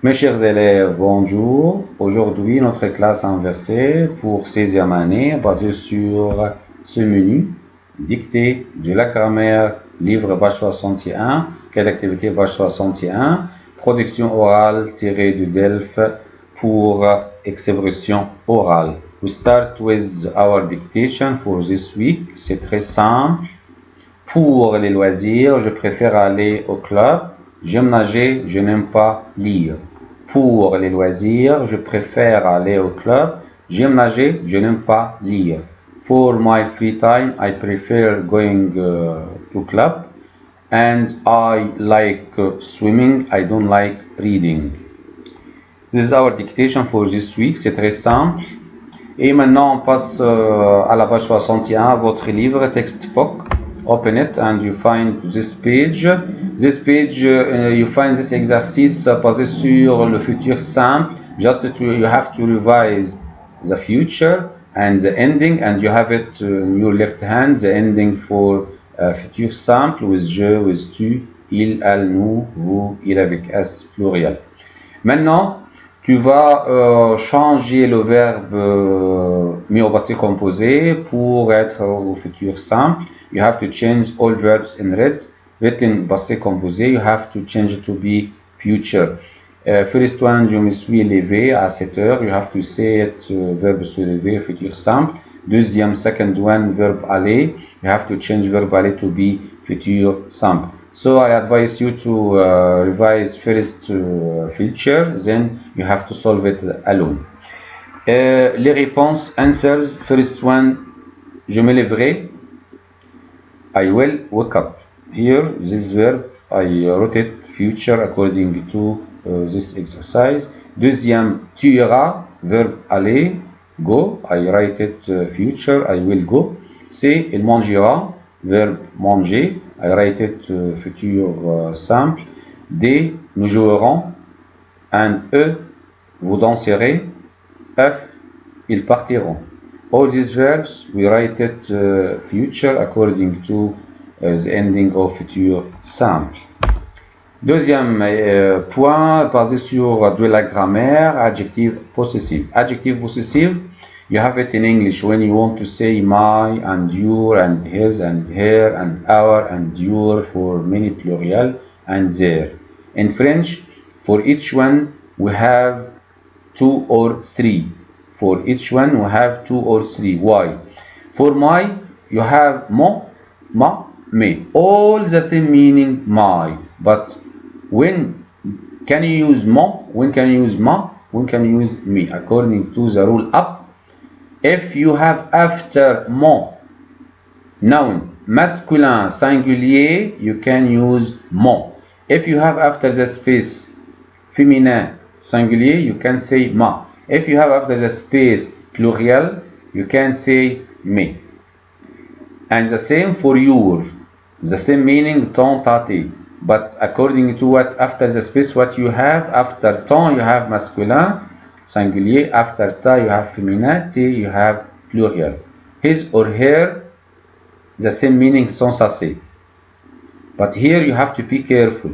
Mes chers élèves, bonjour. Aujourd'hui, notre classe inversée pour 16e année basée sur ce menu. Dictée de la grammaire, livre page 61, quai d'activité page 61, production orale tirée de DELF pour expression orale. We start with our dictation for this week. C'est très simple. Pour les loisirs, je préfère aller au club. J'aime nager, je n'aime pas lire. Pour les loisirs, je préfère aller au club. J'aime nager, je n'aime pas lire. For my free time, I prefer going to club. And I like swimming, I don't like reading. This is our dictation for this week. C'est très simple. Et maintenant, on passe à la page 61, votre livre, textbook. Open it and you find this page. This page, you find this exercice basé sur le futur simple. You have to revise the future and the ending, and you have it in your left hand, the ending for futur simple with je, with tu, il, elle, nous, vous, il avec s pluriel. Maintenant, tu vas changer le verbe mis au passé composé pour être au futur simple. You have to change all verbs in red. Written passé composé, you have to change it to be future. First one, je me suis levé à 7 heures. You have to say it, verbe se lever, futur simple. Deuxième, second one, verbe aller. You have to change verbe aller to be futur simple. So I advise you to revise first future, then you have to solve it alone. Les réponses, answers, first one, je me lèverai. I will wake up. Here, this verb, I wrote it future according to this exercise. Deuxième, tu iras, verbe aller, go. I write it future, I will go. C, il mangera, verbe manger. I write it futur simple. D, nous jouerons. And E, vous danserez. F, ils partiront. All these verbs, we write it future according to the ending of futur simple. Deuxième point, basé sur de la grammaire, adjective possessive. Adjective possessive, you have it in English when you want to say my and your and his and her and our and your for many plural and their. In French, for each one we have 2 or 3. For each one we have 2 or 3. Why? For my, you have mon, ma, me. All the same meaning my. But when can you use mon? When can you use ma? When can you use me? According to the rule up, if you have after mon noun masculin singulier, you can use mon. If you have after the space féminin singulier, you can say ma. If you have after the space plurial, you can say me. And the same for your. The same meaning ton, ta, te. But according to what after the space what you have, after ton you have masculin singulier, after ta you have féminin, te you have plurial. His or her, the same meaning sans assez. But here you have to be careful.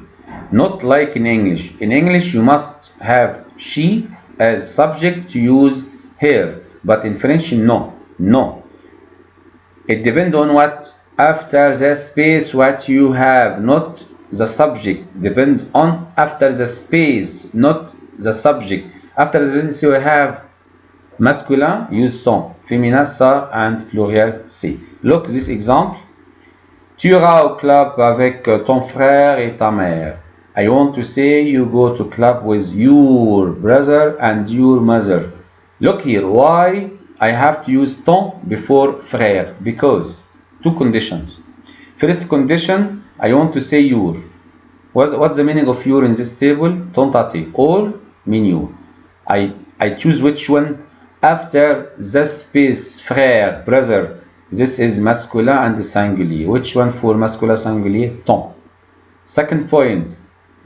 Not like in English. In English you must have she as subject to use her. But in French, no. No. It depends on what after the space what you have, not the subject. Depend on after the space, not the subject. After the space you have masculin, use son. Féminin, ça, and plurial, c'est. Look this example. Tu iras au club avec ton frère et ta mère. I want to say you go to club with your brother and your mother. Look here, why I have to use ton before frère? Because two conditions. First condition, I want to say your. What's the meaning of your in this table? Ton, ta, te. All mean you. I choose which one? After the space frère, brother. This is masculin and singulier. Which one for masculin singulier? Ton. Second point.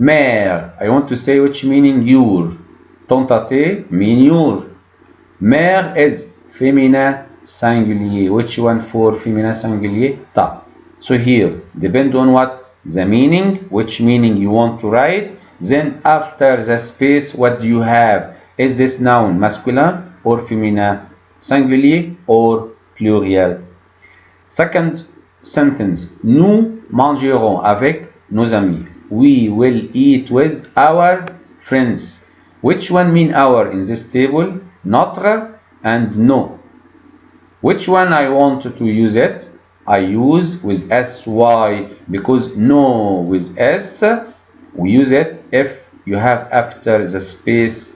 Mère, I want to say which meaning your. Ton, ta, te mean your. Mère is féminin singulier. Which one for féminin singulier? Ta. So here, depend on what? The meaning, which meaning you want to write. Then after the space, what do you have? Is this noun masculine or feminine? Singulier or pluriel? Second sentence. Nous mangerons avec nos amis. We will eat with our friends. Which one mean our in this table? Notre and nos. Which one I want to use it? I use with S. Why? Because no with S, we use it if you have after the space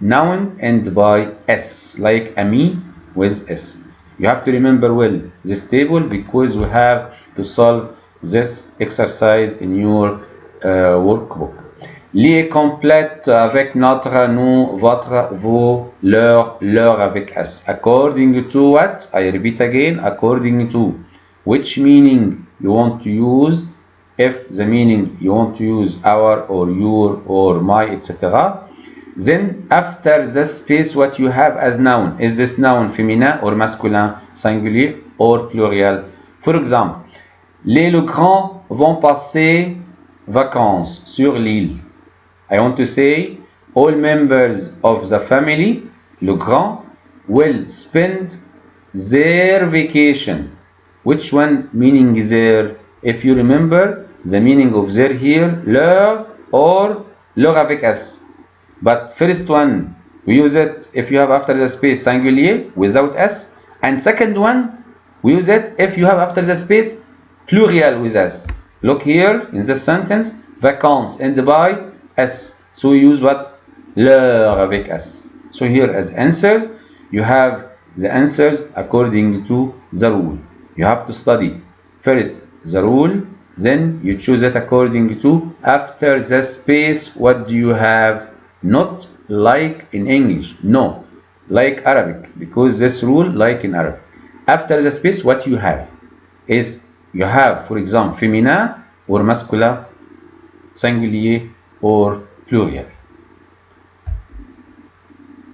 noun end by S, like ami with S. You have to remember well this table because we have to solve this exercise in your workbook. Lié complète avec notre, nous, votre, vos, leur avec S. According to what? I repeat again, according to. Which meaning you want to use? If the meaning you want to use our or your or my, etc. Then after the space, what you have as noun? Is this noun féminin or masculin, singulier or pluriel? For example, les Legrand vont passer vacances sur l'île. I want to say all members of the family, Legrand, will spend their vacation. Which one meaning is there? If you remember, the meaning of their here, leur or leur avec S. But first one, we use it if you have after the space singulier without S. And second one, we use it if you have after the space plurial with S. Look here in the sentence, vacances end by S. So we use what? Leur avec S. So here as answers, you have the answers according to the rule. You have to study first the rule, then you choose it according to after the space. What do you have? Not like in English, no, like Arabic, because this rule like in Arabic. After the space, what you have is you have, for example, féminin or masculin, singulier or pluriel.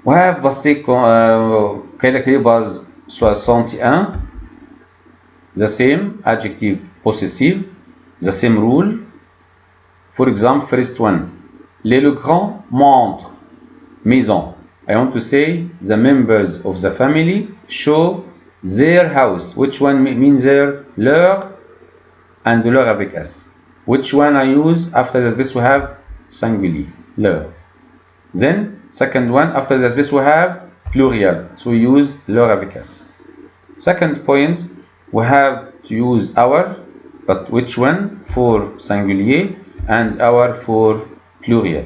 We have passé qualité base 61. The same adjective possessive, the same rule. For example, first one, les Legrand montrent maison. I want to say the members of the family show their house. Which one means there? Leur and leur avec S. Which one I use after the space we have singulier, leur. Then second one after the space we have plurial, so we use leur avec S. Second point, we have to use our, but which one? For singulier and our for pluriel.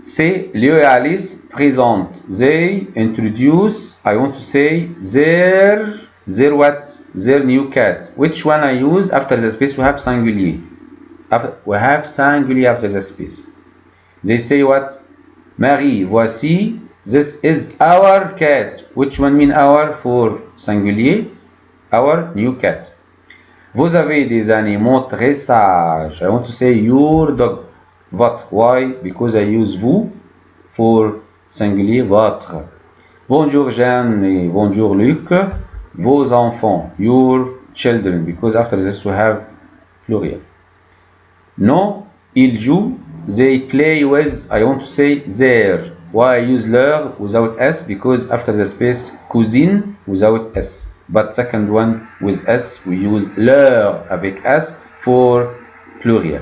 C'est Léo et Alice présente. They introduce, I want to say their what? Their new cat. Which one I use after the space? We have singulier. We have singulier after the space. They say what? Marie, voici. This is our cat. Which one mean our for singulier? Our new cat. Vous avez des animaux très sages. I want to say your dog. Votre. Why? Because I use vous for singulier, votre. Bonjour Jeanne et bonjour Luc. Vos enfants, your children, because after this we have plural. No, ils jouent, they play with, I want to say their. Why I use leur without S? Because after the space cousine without S. But second one with S, we use leur avec S for plural.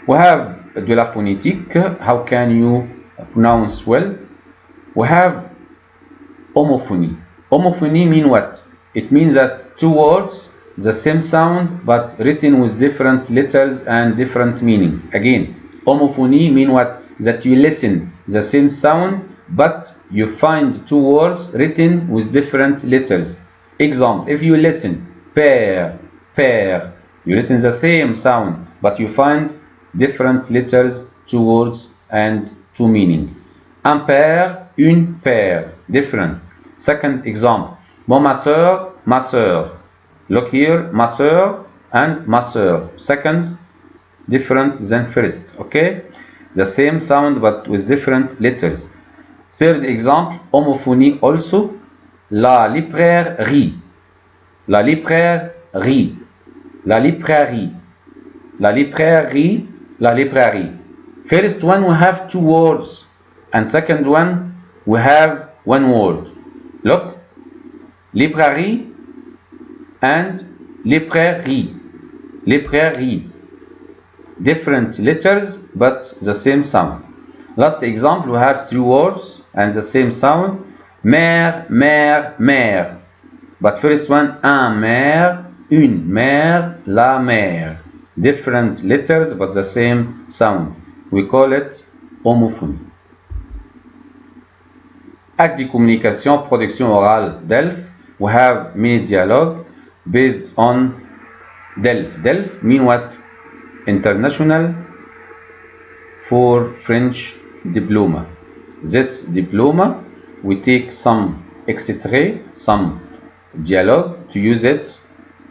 We have de la phonétique. How can you pronounce well? We have homophony. Homophony means what? It means that two words, the same sound, but written with different letters and different meaning. Again, homophony means what? That you listen the same sound, but you find two words written with different letters. Example, if you listen, père, père, you listen the same sound, but you find different letters, two words, and two meaning. Un père, une paire, different. Second example, bon, ma sœur. Look here, ma sœur and ma sœur. Second, different than first, okay? The same sound but with different letters. Third example, homophonie also, la librairie. La librairie. La librairie. La librairie. La librairie. First one we have two words, and second one we have one word. Look, librairie and librairie. Librairie. Different letters but the same sound. Last example, we have three words and the same sound. Mère, mère, mère. But first one, un mère, une mère, la mère. Different letters but the same sound. We call it homophony. Acte de communication, production orale, DELF. We have mini dialogue based on DELF. DELF mean what? International for French diploma. This diploma, we take some extrait, some dialogue to use it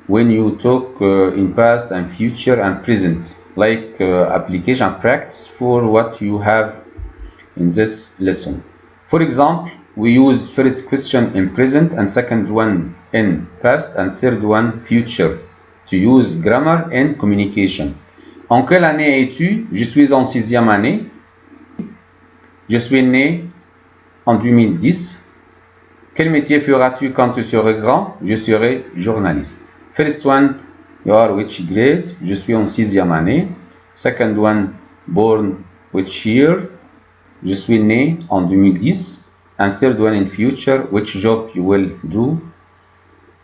when you talk in past and future and present, like application practice for what you have in this lesson. For example, we use first question in present and second one in past and third one future to use grammar and communication. En quelle année es-tu? Je suis en 6e année. Je suis né en 2010. Quel métier feras-tu quand tu seras grand? Je serai journaliste. First one, you are which grade? Je suis en 6e année. Second one, born which year? Je suis né en 2010. And third one in future, which job you will do?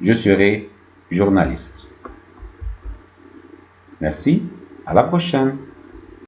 Je serai journaliste. Merci, à la prochaine.